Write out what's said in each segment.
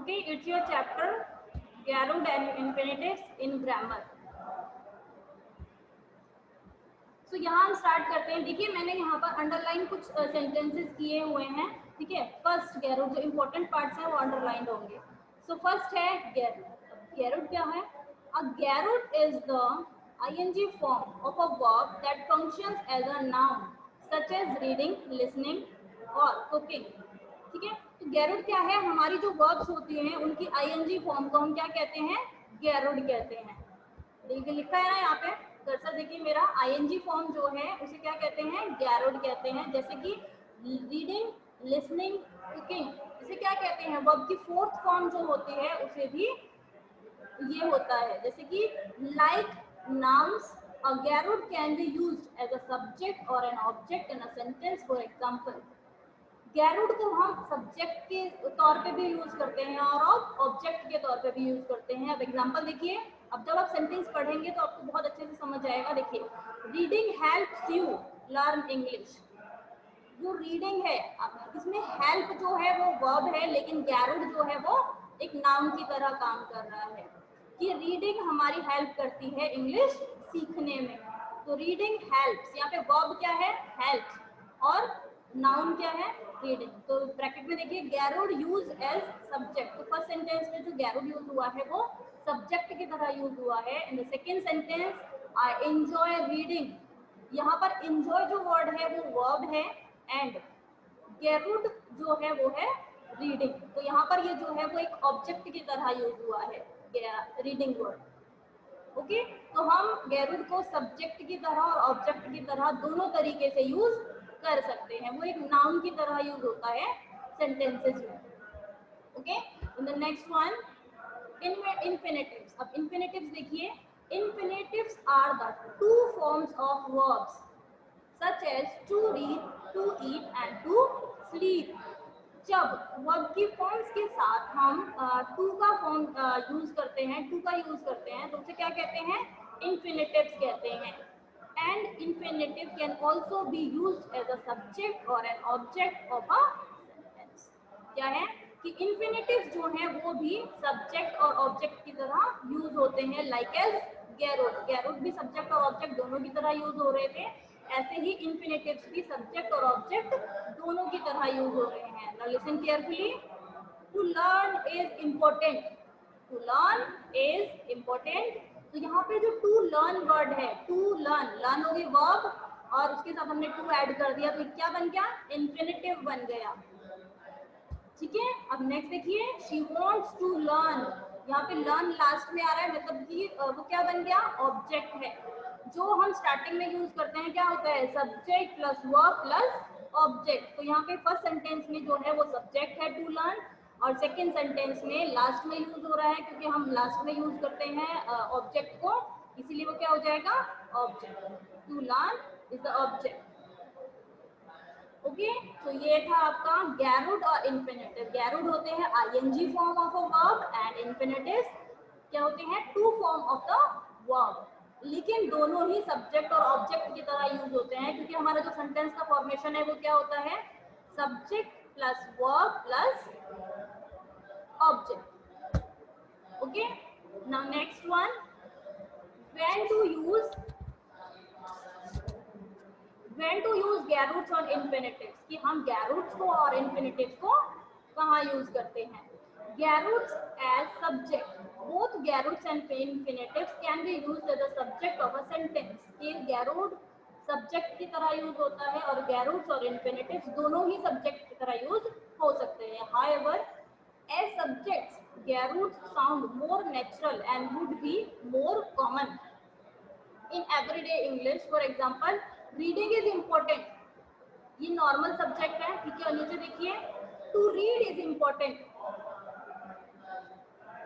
Okay, it's your chapter Garud and Infinitives in Grammar. So यहाँ हम start करते हैं. देखिए मैंने यहाँ पर अंडरलाइन कुछ सेंटेंसेस किए हुए हैं. ठीक है, फर्स्ट गैरुड, जो इंपॉर्टेंट पार्ट्स हैं वो अंडरलाइन होंगे. सो फर्स्ट है गैरुड. गैरुड क्या है? A gerund is the ing form of a verb that functions as a noun such as reading, listening or cooking. ठीक है, तो गैरुड क्या है? हमारी जो वर्ब्स होती हैं उनकी ing फॉर्म को हम क्या कहते हैं? गैरुड कहते हैं. देखिए लिखा है ना यहाँ पे, कर्सर देखिए मेरा. ing फॉर्म जो है उसे क्या कहते हैं? गैरुड कहते हैं. जैसे कि रीडिंग, लिसनिंग, कुकिंग, इसे क्या कहते हैं? वर्ब की फोर्थ फॉर्म जो होती है उसे भी ये होता है. जैसे कि like nouns, a garud can be used as a subject or an object in a sentence. For example, गैरुड को हम सब्जेक्ट के तौर पे भी यूज करते हैं और ऑब्जेक्ट के तौर पे भी यूज करते हैं. अब एग्जांपल देखिए. अब जब आप सेंटेंस पढ़ेंगे तो आपको बहुत अच्छे से समझ आएगा. देखिए, reading helps you learn English. जो रीडिंग है, अब इसमें हेल्प जो है वो वर्ब है, लेकिन गैरुड जो है वो एक नाउन की तरह काम कर रहा है कि रीडिंग हमारी हेल्प करती है इंग्लिश सीखने में. तो रीडिंग हेल्प्स, यहाँ पे वर्ब क्या है? हेल्प्स, और नाउन क्या है? रीडिंग. तो ब्रैकेट में देखिए गैरुड यूज एज सब्जेक्ट. तो फर्स्ट सेंटेंस में जो गैरुड यूज हुआ है वो सब्जेक्ट की तरह यूज हुआ है. In the second sentence, I enjoy reading. यहाँ पर एंजॉय जो वर्ड है वो वर्ब है एंड गैरुड जो है वो है रीडिंग. तो यहाँ पर ये जो है वो एक ऑब्जेक्ट की तरह यूज हुआ है रीडिंग वर्ड. ओके, तो हम गैरुड को सब्जेक्ट की तरह और ऑब्जेक्ट की तरह दोनों तरीके से यूज कर सकते हैं. वो एक नाउन की तरह यूज होता है सेंटेंसेस में. Okay, the next one, infinitives. अब इन्फिनेटिव्स देखिए. Infinitives are the to forms of verbs such as to read, to eat and to sleep. जब वर्ब की फॉर्म्स के साथ हम टू का फॉर्म यूज करते हैं, टू का यूज करते हैं, तो उसे क्या कहते हैं? इन्फिनेटिव्स कहते हैं. And infinitive can also be used as a subject or an object of a sentence. क्या है कि इन्फिनेटिव्स जो हैं वो भी सब्जेक्ट और ऑब्जेक्ट की तरह यूज होते हैं. Like as गैरुड. गैरुड भी सब्जेक्ट और ऑब्जेक्ट दोनों की तरह यूज हो रहे थे. ऐसे ही इन्फिनेटिव्स भी सब्जेक्ट और ऑब्जेक्ट दोनों की तरह यूज हो रहे हैं. Now listen carefully. To learn is important. To learn is important. तो यहाँ पे जो टू लर्न वर्ड है, टू लर्न, लर्न हो गई वर्ब और उसके साथ हमने टू ऐड कर दिया तो क्या बन गया? इन्फिनेटिव बन गया. ठीक है, अब नेक्स्ट देखिए. She wants to learn. यहाँ पे लर्न लास्ट में आ रहा है, मतलब कि वो क्या बन गया? ऑब्जेक्ट है. जो हम स्टार्टिंग में यूज करते हैं क्या होता है? Subject plus verb plus object. तो यहाँ पे फर्स्ट सेंटेंस में जो है वो सब्जेक्ट है टू लर्न, और सेकेंड सेंटेंस में लास्ट में यूज हो रहा है क्योंकि हम लास्ट में यूज करते हैं ऑब्जेक्ट को, इसीलिए वो क्या हो जाएगा? Object. To learn is the object. Okay, तो ये था आपका गैरुड और इन्फिनेटिव. गैरुड होते हैं ING form of a verb and infinitives क्या होते हैं? To form of the verb. लेकिन दोनों ही सब्जेक्ट और ऑब्जेक्ट की तरह यूज होते हैं क्योंकि हमारा जो सेंटेंस का फॉर्मेशन है वो क्या होता है? Subject plus verb plus object. Okay, now next one, when to use gerunds or infinitives. कि हम गैरुड्स को और इन्फिनेटिव्स को कहाँ यूज करते हैं? Gerunds as subject. Both gerunds and infinitives can be used as a subject of a sentence. ये gerund subject की तरह यूज होता है और गैरुड्स और इन्फिनेटिव्स दोनों ही सब्जेक्ट की तरह यूज हो सकते हैं. However, as subjects gerunds sound more natural and would be more common in everyday English. For example, reading is important. ये नॉर्मल सब्जेक्ट है. ठीक है, और नीचे देखिए टू रीड इज इम्पोर्टेंट.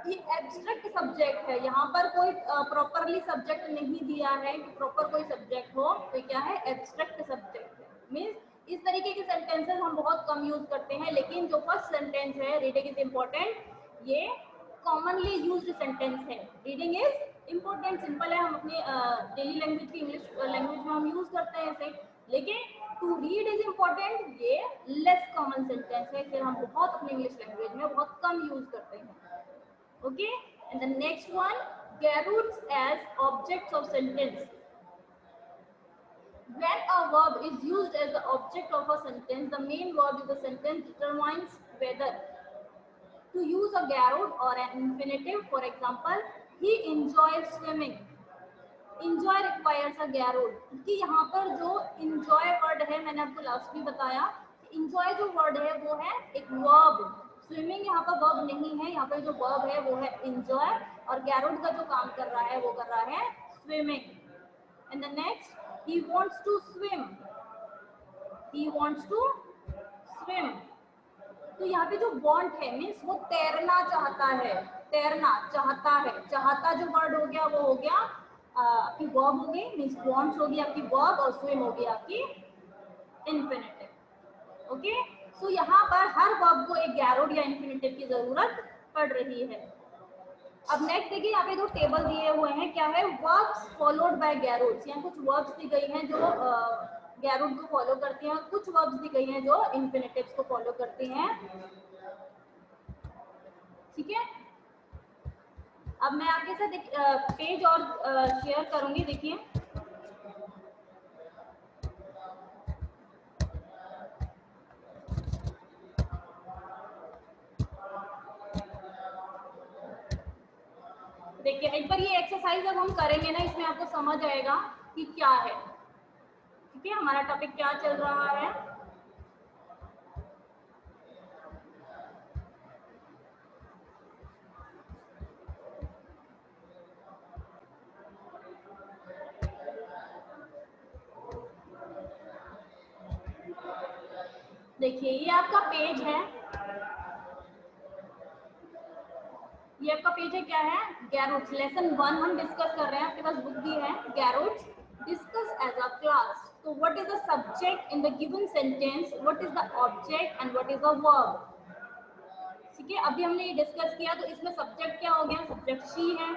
ये एब्स्ट्रैक्ट सब्जेक्ट है. यहाँ पर कोई प्रॉपरली सब्जेक्ट नहीं दिया है कि प्रॉपर कोई सब्जेक्ट हो. तो क्या है? एब्स्ट्रैक्ट सब्जेक्ट है. मीन्स इस तरीके के सेंटेंसेस हम बहुत कम यूज करते हैं, लेकिन जो फर्स्ट सेंटेंस है रीडिंग इज इम्पोर्टेंट, ये कॉमनली यूज्ड सेंटेंस है. रीडिंग इज इम्पोर्टेंट सिंपल है. हम अपनी डेली लैंग्वेज की इंग्लिश लैंग्वेज में हम यूज करते हैं इसे. लेकिन टू रीड इज इम्पोर्टेंट, ये लेस कॉमन सेंटेंस है, इसे हम बहुत अपनी इंग्लिश लैंग्वेज में बहुत कम यूज करते हैं. Okay, and the next one, gerunds as objects of sentence. When a verb is used as the object of a sentence, the main verb in the sentence determines whether to use a garrote or an infinitive. For example, he enjoys swimming. Enjoy requires a garrote. क्योंकि यहाँ पर जो enjoy word है, मैंने आपको last में बताया, enjoy जो वर्ड है वो है एक verb. स्विमिंग यहाँ पर वर्ब नहीं है, यहाँ पर जो वर्ब है वो है enjoy, और garrote का जो काम कर रहा है वो कर रहा है swimming. And the next, he wants to swim. He wants to swim. तो यहाँ पे जो want है मीन्स वो तैरना चाहता है, तैरना चाहता है. चाहता जो वर्ड हो गया वो हो गया आपकी वर्ब हो गई, मीन्स wants होगी आपकी वर्ब, और swim होगी आपकी infinitive. ओके, सो यहाँ पर हर वर्ब को एक garrote या infinitive की जरूरत पड़ रही है. अब नेक्स्ट देखिए, यहाँ पे दो टेबल दिए हुए हैं, क्या है, वर्ब्स फॉलोड बाय गैरोट्स. यहाँ कुछ वर्ब्स दी गई हैं जो गैरोट को फॉलो करती हैं, कुछ वर्ब्स दी गई हैं जो इंफिनिटिव्स को फॉलो करती हैं. ठीक है, अब मैं आपके साथ पेज और शेयर करूंगी. देखिए, देखिए एक बार ये एक्सरसाइज जब हम करेंगे ना, इसमें आपको समझ आएगा कि क्या है. ठीक है, हमारा टॉपिक क्या चल रहा है. देखिए ये आपका पेज है, ये आपका पेज है, क्या है, गैरोट्स. लेसन 1 हम डिस्कस कर रहे हैं, आपके पास बुक भी है, गैरोट्स डिस्कस एज अ क्लास. तो what is the subject in the given sentence, what is the object and what is the verb. ठीक है, अभी हमने ये डिस्कस किया. तो इसमें सब्जेक्ट क्या हो गया, सब्जेक्ट शी है,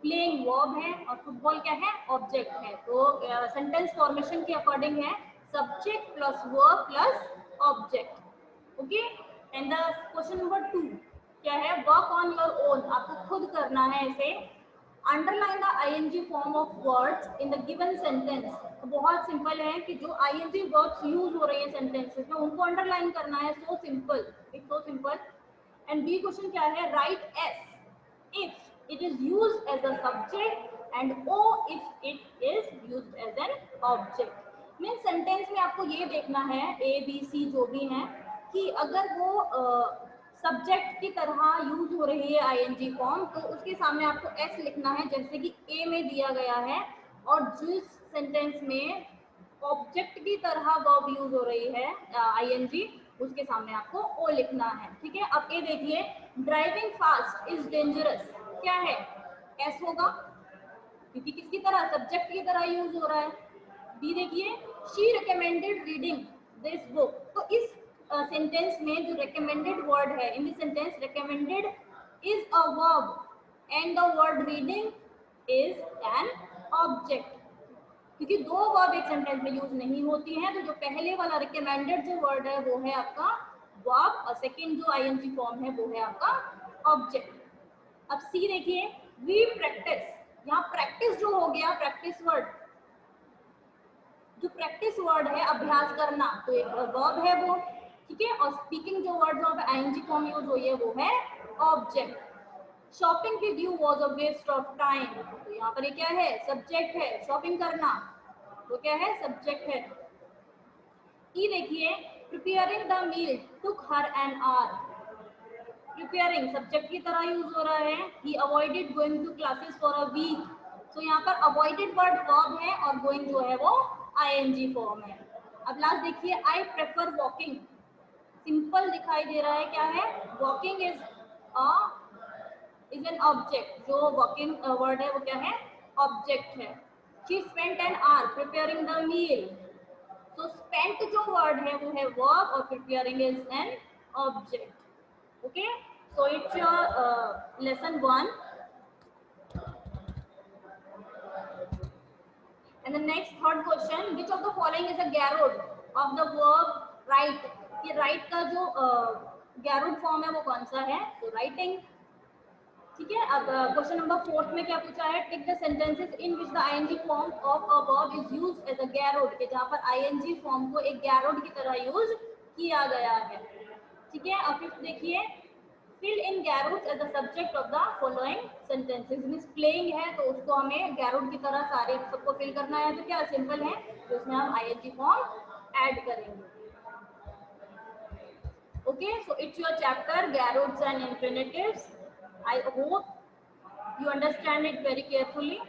प्लेइंग वर्ब है, और फुटबॉल क्या है, ऑब्जेक्ट है. तो सेंटेंस फॉर्मेशन के अकॉर्डिंग है subject plus verb plus object. Okay, and the question number 2 क्या है, वर्क ऑन योर ओन. आपको खुद करना है इसे. Underline the ING form of words in the given sentence. बहुत सिंपल है कि जो आईएनजी वर्ड्स यूज हो रहे हैं सेंटेंसेस में उनको अंडरलाइन करना है. So simple, it's so simple. And B question क्या है, write S if it is used as a subject and O if it is used as an object. Mean sentence में आपको ये देखना है, ए बी सी जो भी है, कि अगर वो सब्जेक्ट की तरह यूज हो रही है आईएनजी फॉर्म, तो उसके सामने आपको एस लिखना है, जैसे कि ए में दिया गया है. और जिस सेंटेंस में ऑब्जेक्ट की तरह वर्ब यूज हो रही है आईएनजी, उसके सामने आपको ओ लिखना है. ठीक है, अब ए देखिए, ड्राइविंग फास्ट इज डेंजरस. क्या है, एस होगा क्योंकि किसकी तरह, सब्जेक्ट की तरह यूज हो रहा है. बी देखिए, she recommended reading this book. तो इस सेंटेंस में जो रिकमेंडेड वर्ड है, in this sentence recommended is a verb and the word reading is an object. क्योंकि दो वर्ब एक सेंटेंस में यूज नहीं होती हैं, तो जो पहले वाला रिकमेंडेड जो वर्ड है वो है आपका वर्ब, और सेकंड जो आईएनजी फॉर्म है वो है आपका ऑब्जेक्ट. अब सी देखिए, वी प्रैक्टिस. यहाँ प्रैक्टिस जो हो गया, प्रैक्टिस वर्ड, जो प्रैक्टिस वर्ड है अभ्यास करना, तो एक वर्ब है वो. ठीक है, और स्पीकिंग जो वर्ड जो आईएनजी फॉर्म यूज हुई है वो है object. Shopping with you was a waste of time. तो यहाँ पर ये क्या है, सब्जेक्ट है. शॉपिंग करना तो क्या है, सब्जेक्ट है. ई देखिए, preparing the meal took her an hour. Preparing subject की तरह यूज हो रहा है. He avoided going to classes for a week. तो यहाँ पर अवॉइडेड वर्ड वर्ब है और गोइंग जो है वो आईएनजी फॉर्म है. अब लास्ट देखिए, आई प्रेफर वॉकिंग. सिंपल दिखाई दे रहा है, क्या है, वॉकिंग इज एन ऑब्जेक्ट. जो वॉकिंग वर्ड है वो क्या है, ऑब्जेक्ट है. She spent an hour preparing the meal. तो स्पेंट जो वर्ड है वो है वर्ब और preparing is an object. Okay, so it's your lesson 1. And And the next third question, which of the following is a garrod of the verb write? ये write का जो garrod form है वो कौन सा है? तो writing. ठीक है. अब क्वेश्चन नंबर 4 में क्या पूछा है? Tick the sentences in which the ING form of a verb is used as a gerund, कि जहां पर आईएनजी फॉर्म को एक गैरोड की तरह यूज किया गया है. ठीक है. अब फिफ्थ देखिए, fill in gerunds as the subject of the following sentences. Means playing है तो उसको हमें गैरोड की तरह सारे सबको फिल करना है. तो क्या सिंपल है, तो उसमें हम आईएनजी फॉर्म ऐड करेंगे. Okay, so it's your chapter garrods and infinitives. I hope you understand it very carefully.